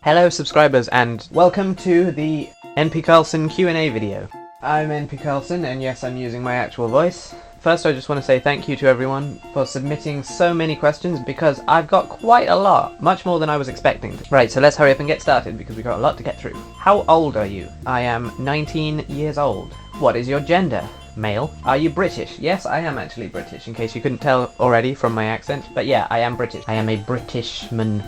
Hello subscribers and welcome to the NPCarlsson Q&A video. I'm NPCarlsson and yes, I'm using my actual voice. First I just want to say thank you to everyone for submitting so many questions because I've got quite a lot, much more than I was expecting. Right, so let's hurry up and get started because we've got a lot to get through. How old are you? I am 19 years old. What is your gender? Male. Are you British? Yes, I am actually British, in case you couldn't tell already from my accent. But yeah, I am British. I am a Britishman.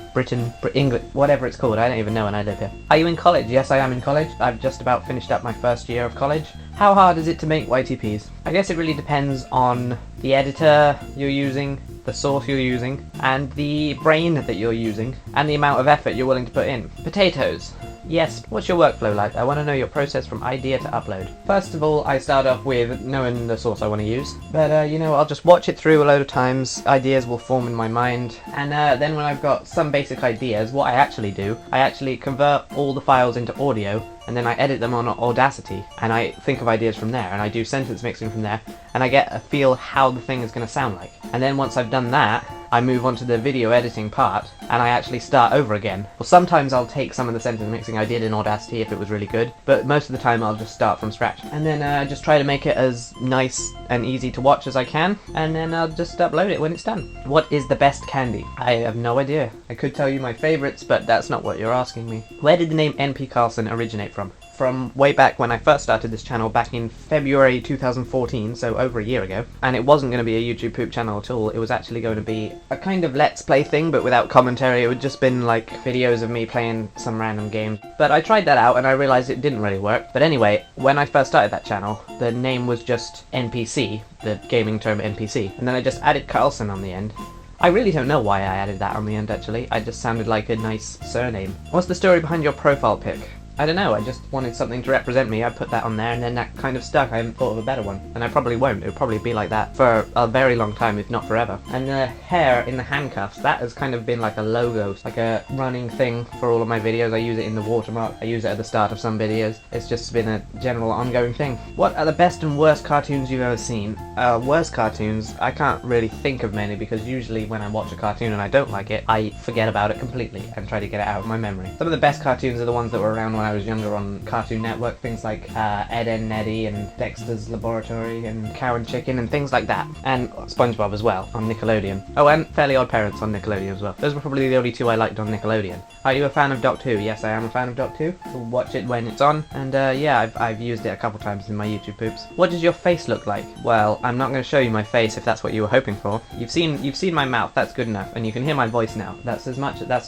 English, whatever it's called. I don't even know when I live here. Are you in college? Yes, I am in college. I've just about finished up my first year of college. How hard is it to make YTPs? I guess it really depends on the editor you're using, the source you're using, and the brain that you're using, and the amount of effort you're willing to put in. Potatoes. Yes, what's your workflow like? I want to know your process from idea to upload. First of all, I start off with knowing the source I want to use. But, you know, I'll just watch it through a load of times, ideas will form in my mind, and then when I've got some basic ideas, what I actually do, I actually convert all the files into audio, and then I edit them on Audacity, and I think of ideas from there, and I do sentence mixing from there, and I get a feel how the thing is going to sound like. And then once I've done that, I move on to the video editing part, and I actually start over again. Well, sometimes I'll take some of the sentence mixing I did in Audacity if it was really good, but most of the time I'll just start from scratch. And then just try to make it as nice and easy to watch as I can, and then I'll just upload it when it's done. What is the best candy? I have no idea. I could tell you my favourites, but that's not what you're asking me. Where did the name NPCarlsson originate from? From way back when I first started this channel back in February 2014, so over a year ago. And it wasn't going to be a YouTube poop channel at all, it was actually going to be a kind of let's play thing, but without commentary. It would just been like videos of me playing some random games. But I tried that out and I realised it didn't really work. But anyway, when I first started that channel, the name was just NPC, the gaming term NPC, and then I just added Carlsson on the end. I really don't know why I added that on the end actually, I just sounded like a nice surname. What's the story behind your profile pic? I don't know, I just wanted something to represent me, I put that on there and then that kind of stuck. I haven't thought of a better one. And I probably won't, it'll probably be like that for a very long time, if not forever. And the hair in the handcuffs, that has kind of been like a logo, like a running thing for all of my videos. I use it in the watermark, I use it at the start of some videos. It's just been a general ongoing thing. What are the best and worst cartoons you've ever seen? Worst cartoons, I can't really think of many because usually when I watch a cartoon and I don't like it, I forget about it completely and try to get it out of my memory. Some of the best cartoons are the ones that were around when I was younger on Cartoon Network, things like Ed, Edd n Eddy and Dexter's Laboratory and Cow and Chicken and things like that, and SpongeBob as well on Nickelodeon. Oh, and Fairly Odd Parents on Nickelodeon as well. Those were probably the only two I liked on Nickelodeon. Are you a fan of Doctor Who? Yes, I am a fan of Doctor Who. I'll watch it when it's on, and yeah, I've used it a couple times in my YouTube poops. What does your face look like? Well, I'm not going to show you my face if that's what you were hoping for. You've seen my mouth, that's good enough, and you can hear my voice now. That's as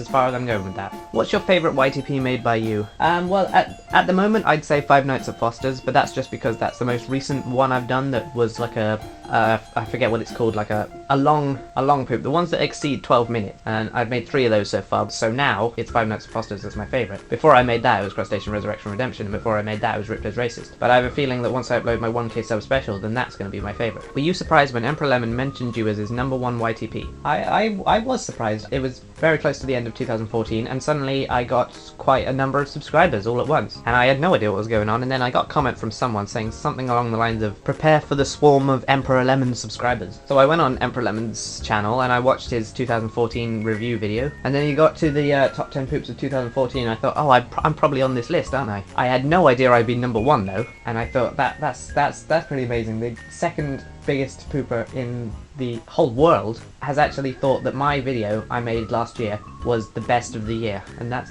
far as I'm going with that. What's your favourite YTP made by you? Well, at the moment I'd say Five Nights at Foster's, but that's just because that's the most recent one I've done that was like I forget what it's called, like a long poop. The ones that exceed 12 minutes, and I've made 3 of those so far, so now it's Five Nights at Foster's that's my favourite. Before I made that it was Crustacean Resurrection Redemption, and before I made that it was Ripped as Racist. But I have a feeling that once I upload my 1K sub special, then that's going to be my favourite. Were you surprised when Emperor Lemon mentioned you as his #1 YTP? I was surprised. It was very close to the end of 2014, and suddenly I got quite a number of subscribers all at once, and I had no idea what was going on, and then I got a comment from someone saying something along the lines of, prepare for the swarm of Emperor Lemon subscribers. So I went on Emperor Lemon's channel and I watched his 2014 review video, and then he got to the top 10 poops of 2014, and I thought, oh, I'm probably on this list, aren't I? I had no idea I'd be #1 though, and I thought that's pretty amazing. The second biggest pooper in the whole world has actually thought that my video I made last year was the best of the year, and that's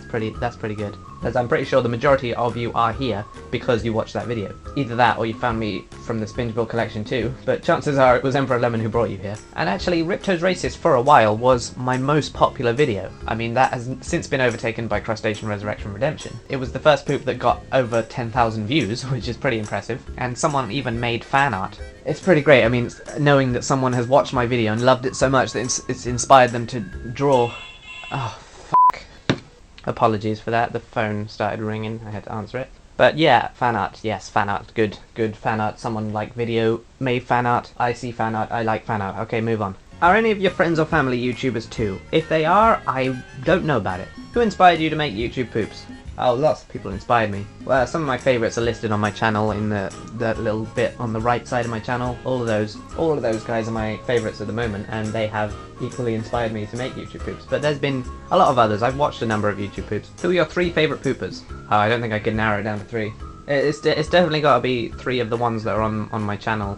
pretty good. As I'm pretty sure the majority of you are here because you watched that video. Either that or you found me from the Spingeville collection too, but chances are it was Emperor Lemon who brought you here. And actually, Ripped as Racist for a while was my most popular video. I mean, that has since been overtaken by Crustacean Resurrection Redemption. It was the first poop that got over 10,000 views, which is pretty impressive, and someone even made fan art. It's pretty great. I mean, knowing that someone has watched my video and loved it so much that it's inspired them to draw. Oh, fuck. Apologies for that, the phone started ringing, I had to answer it. But yeah, fan art, yes, fan art, good fan art. Someone liked video, made fan art, I see fan art, I like fan art. Okay, move on. Are any of your friends or family YouTubers too? If they are, I don't know about it. Who inspired you to make YouTube poops? Oh, lots of people inspired me. Well, some of my favourites are listed on my channel in the little bit on the right side of my channel. All of those guys are my favourites at the moment, and they have equally inspired me to make YouTube poops. But there's been a lot of others. I've watched a number of YouTube poops. Who are your 3 favourite poopers? Oh, I don't think I can narrow it down to 3. It's definitely got to be 3 of the ones that are on my channel.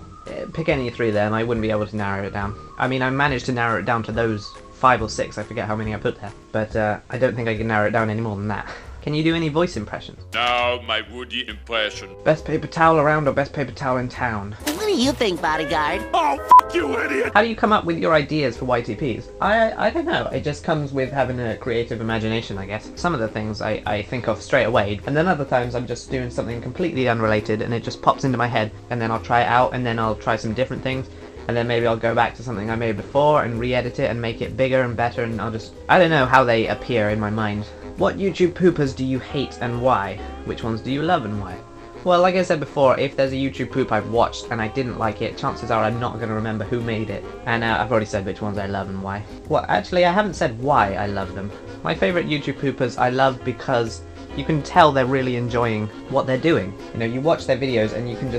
Pick any 3 there and I wouldn't be able to narrow it down. I mean, I managed to narrow it down to those 5 or 6, I forget how many I put there. But I don't think I can narrow it down any more than that. Can you do any voice impressions? Now my Woody impression. Best paper towel around or best paper towel in town? What do you think, bodyguard? Oh, you idiot! How do you come up with your ideas for YTPs? I don't know. It just comes with having a creative imagination, I guess. Some of the things I think of straight away, and then other times I'm just doing something completely unrelated and it just pops into my head, and then I'll try it out, and then I'll try some different things, and then maybe I'll go back to something I made before and re-edit it and make it bigger and better, and I don't know how they appear in my mind. What YouTube poopers do you hate and why? Which ones do you love and why? Well, like I said before, if there's a YouTube poop I've watched and I didn't like it, chances are I'm not going to remember who made it. And I've already said which ones I love and why. Well, actually, I haven't said why I love them. My favourite YouTube poopers I love because you can tell they're really enjoying what they're doing. You know, you watch their videos and you can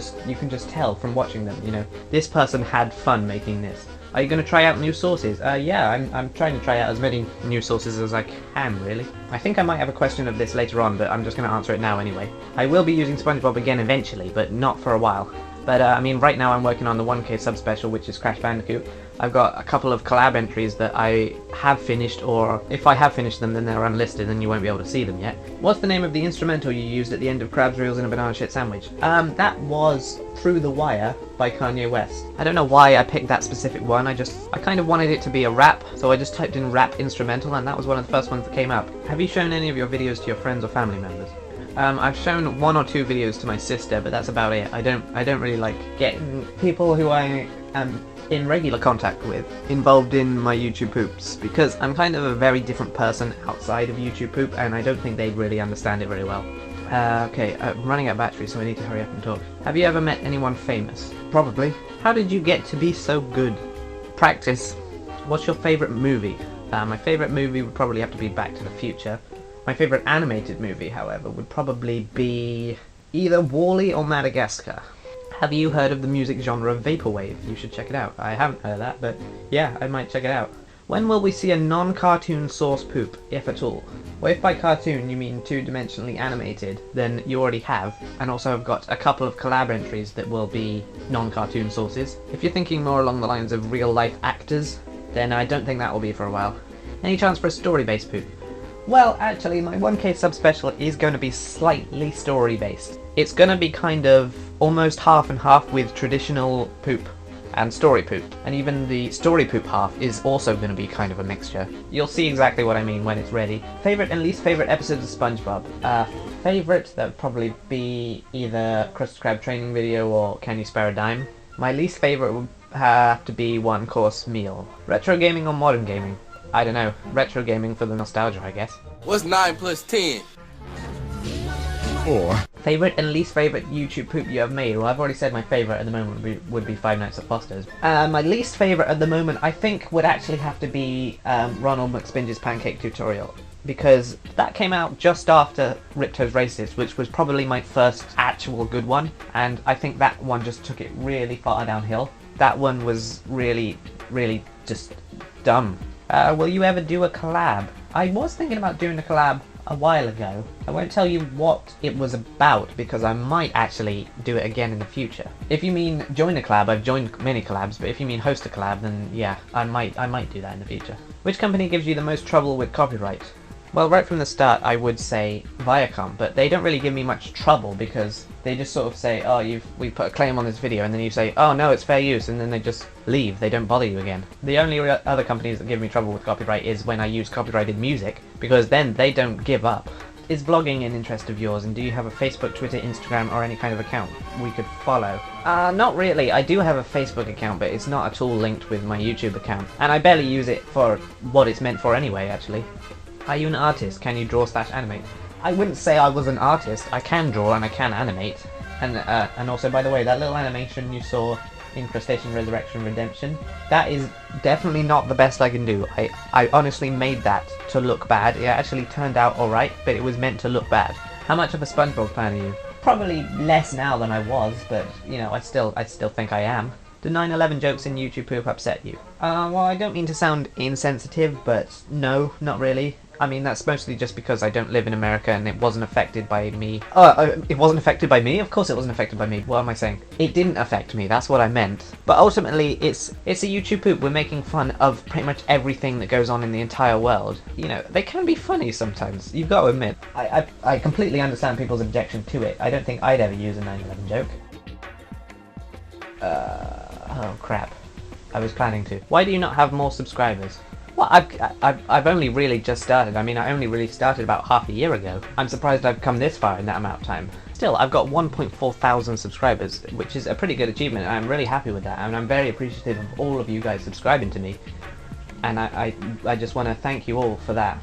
just tell from watching them, you know, this person had fun making this. Are you going to try out new sources? Yeah, I'm trying to try out as many new sources as I can, really. I think I might have a question of this later on, but I'm just going to answer it now anyway. I will be using SpongeBob again eventually, but not for a while. But I mean, right now I'm working on the 1K sub-special, which is Crash Bandicoot. I've got a couple of collab entries that I have finished, or if I have finished them then they're unlisted and you won't be able to see them yet. What's the name of the instrumental you used at the end of Crab's Reels in a Banana Shit Sandwich? That was Through the Wire by Kanye West. I don't know why I picked that specific one, I kind of wanted it to be a rap, so I just typed in rap instrumental and that was one of the first ones that came up. Have you shown any of your videos to your friends or family members? I've shown 1 or 2 videos to my sister, but that's about it. I don't really like getting people who I am in regular contact with involved in my YouTube poops, because I'm kind of a very different person outside of YouTube poop, and I don't think they'd really understand it very well. Okay, I'm running out of battery, so I need to hurry up and talk. Have you ever met anyone famous? Probably. How did you get to be so good? Practice. What's your favourite movie? My favourite movie would probably have to be Back to the Future. My favourite animated movie, however, would probably be either WALL-E or Madagascar. Have you heard of the music genre Vaporwave? You should check it out. I haven't heard of that, but yeah, I might check it out. When will we see a non-cartoon source poop, if at all? Well, if by cartoon you mean 2-dimensionally animated, then you already have, and also I've got a couple of collab entries that will be non-cartoon sources. If you're thinking more along the lines of real-life actors, then I don't think that will be for a while. Any chance for a story-based poop? Well, actually, my 1K sub-special is going to be slightly story-based. It's going to be kind of almost half and half with traditional poop and story poop. And even the story poop half is also going to be kind of a mixture. You'll see exactly what I mean when it's ready. Favourite and least favourite episodes of SpongeBob? Favourite, that would probably be either Krusty Krab training video or Can You Spare a Dime? My least favourite would have to be One Course Meal. Retro gaming or modern gaming? I don't know. Retro gaming for the nostalgia, I guess. What's 9 plus 10? 4. Favourite and least favourite YouTube poop you have made? Well, I've already said my favourite at the moment would be Five Nights at Foster's. My least favourite at the moment, I think, would actually have to be Ronald McSpinge's pancake tutorial, because that came out just after Ripto's Racist, which was probably my first actual good one, and I think that one just took it really far downhill. That one was really, really just dumb. Will you ever do a collab? I was thinking about doing a collab a while ago. I won't tell you what it was about because I might actually do it again in the future. If you mean join a collab, I've joined many collabs, but if you mean host a collab, then yeah, I might do that in the future. Which company gives you the most trouble with copyright? Well, right from the start I would say Viacom, but they don't really give me much trouble because they just sort of say, oh, we put a claim on this video, and then you say, oh no, it's fair use, and then they just leave. They don't bother you again. The only other companies that give me trouble with copyright is when I use copyrighted music, because then they don't give up. Is vlogging an interest of yours, and do you have a Facebook, Twitter, Instagram, or any kind of account we could follow? Not really. I do have a Facebook account, but it's not at all linked with my YouTube account, and I barely use it for what it's meant for anyway, actually. Are you an artist? Can you draw/animate? I wouldn't say I was an artist. I can draw and I can animate. And also, by the way, that little animation you saw in Crustacean Resurrection Redemption. That is definitely not the best I can do. I honestly made that to look bad. It actually turned out alright, but it was meant to look bad. How much of a SpongeBob fan are you? Probably less now than I was, but, you know, I still think I am. Do 9/11 jokes in YouTube poop upset you? Well, I don't mean to sound insensitive, but no, not really. I mean, that's mostly just because I don't live in America and it wasn't affected by me. It wasn't affected by me? Of course it wasn't affected by me. What am I saying? It didn't affect me, that's what I meant. But ultimately, it's a YouTube poop. We're making fun of pretty much everything that goes on in the entire world. You know, they can be funny sometimes, you've got to admit. I completely understand people's objection to it. I don't think I'd ever use a 9/11 joke. Oh crap. I was planning to. Why do you not have more subscribers? Well, I've only really just started. I mean, I only really started about half a year ago. I'm surprised I've come this far in that amount of time. Still, I've got 1.4 thousand subscribers, which is a pretty good achievement, and I'm really happy with that, and I'm very appreciative of all of you guys subscribing to me, and I just want to thank you all for that.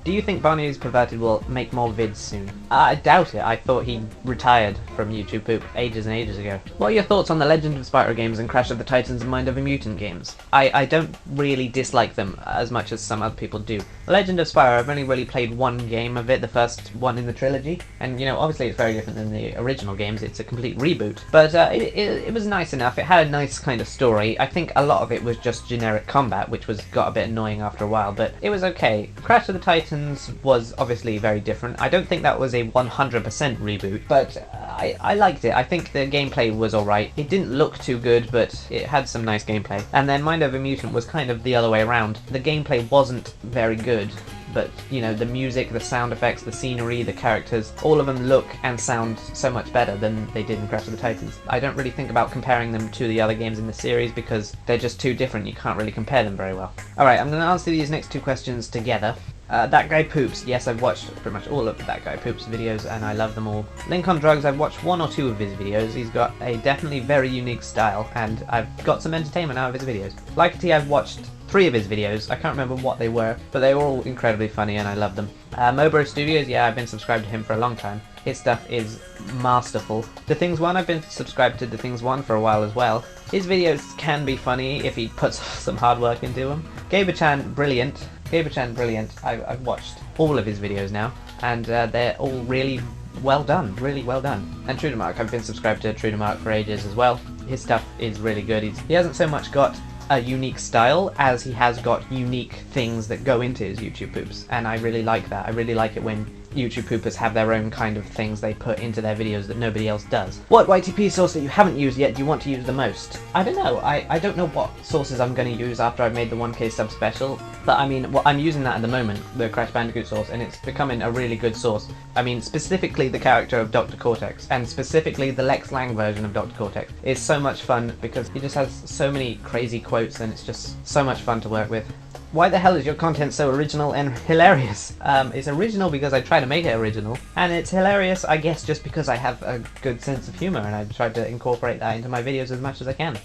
Do you think Barney's Perverted will make more vids soon? I doubt it. I thought he retired from YouTube poop ages and ages ago. What are your thoughts on the Legend of Spyro games and Crash of the Titans and Mind of a Mutant games? I don't really dislike them as much as some other people do. Legend of Spyro, I've only really played one game of it, the first one in the trilogy, and you know, obviously it's very different than the original games, it's a complete reboot, but it was nice enough. It had a nice kind of story. I think a lot of it was just generic combat, which got a bit annoying after a while, but it was okay. Crash of the Titans was obviously very different. I don't think that was a 100% reboot, but I liked it. I think the gameplay was alright. It didn't look too good, but it had some nice gameplay. And then Mind of a Mutant was kind of the other way around. The gameplay wasn't very good, but you know, the music, the sound effects, the scenery, the characters, all of them look and sound so much better than they did in Crash of the Titans. I don't really think about comparing them to the other games in the series because they're just too different. You can't really compare them very well. Alright, I'm going to answer these next two questions together. That Guy Poops, yes, I've watched pretty much all of That Guy Poops videos and I love them all. Link on Drugs, I've watched one or two of his videos. He's got a definitely very unique style and I've got some entertainment out of his videos. Likety, I've watched 3 of his videos. I can't remember what they were, but they were all incredibly funny and I love them. Mobro Studios, yeah, I've been subscribed to him for a long time. His stuff is masterful. The Things One, I've been subscribed to The Things One for a while as well. His videos can be funny if he puts some hard work into them. Gaber-chan, brilliant. Gaber-chan, brilliant. I've watched all of his videos now, and they're all really well done, really well done. And Trudemark, I've been subscribed to Trudemark for ages as well. His stuff is really good. He hasn't so much got a unique style as he has got unique things that go into his YouTube poops, and I really like that. I really like it when YouTube poopers have their own kind of things they put into their videos that nobody else does. What YTP source that you haven't used yet do you want to use the most? I don't know. I don't know what sources I'm going to use after I've made the 1K sub special, but I mean, I'm using that at the moment, the Crash Bandicoot source, and it's becoming a really good source. I mean, specifically the character of Dr. Cortex, and specifically the Lex Lang version of Dr. Cortex, is so much fun because he just has so many crazy quotes and it's just so much fun to work with. Why the hell is your content so original and hilarious? It's original because I try to make it original, and it's hilarious, I guess, just because I have a good sense of humour and I've tried to incorporate that into my videos as much as I can.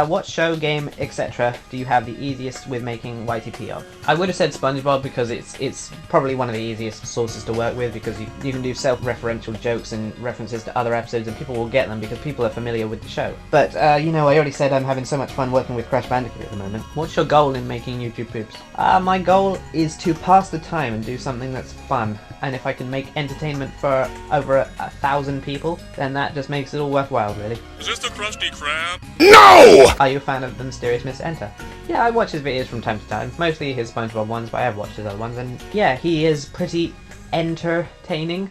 What show, game, etc. do you have the easiest with making YTP of? I would have said SpongeBob because it's probably one of the easiest sources to work with because you can do self-referential jokes and references to other episodes and people will get them because people are familiar with the show. But, you know, I already said I'm having so much fun working with Crash Bandicoot at the moment. What's your goal in making YouTube poops? My goal is to pass the time and do something that's fun, and if I can make entertainment for over 1,000 people, then that just makes it all worthwhile, really. Is this the Krusty Krab? No! Are you a fan of The Mysterious Mr. Enter? Yeah, I watch his videos from time to time, mostly his SpongeBob ones, but I have watched his other ones, and yeah, he is pretty entertaining.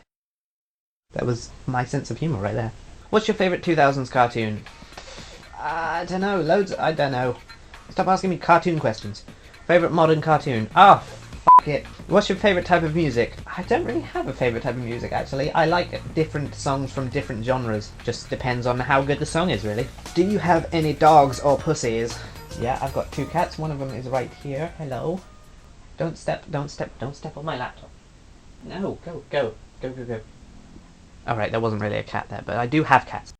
That was my sense of humour right there. What's your favourite 2000s cartoon? I don't know, loads, I don't know. Stop asking me cartoon questions. Favourite modern cartoon? Ah, fuck it. What's your favourite type of music? I don't really have a favourite type of music, actually. I like different songs from different genres. Just depends on how good the song is, really. Do you have any dogs or pussies? Yeah, I've got 2 cats. One of them is right here. Hello. Don't step on my laptop. No, go. Alright, there wasn't really a cat there, but I do have cats.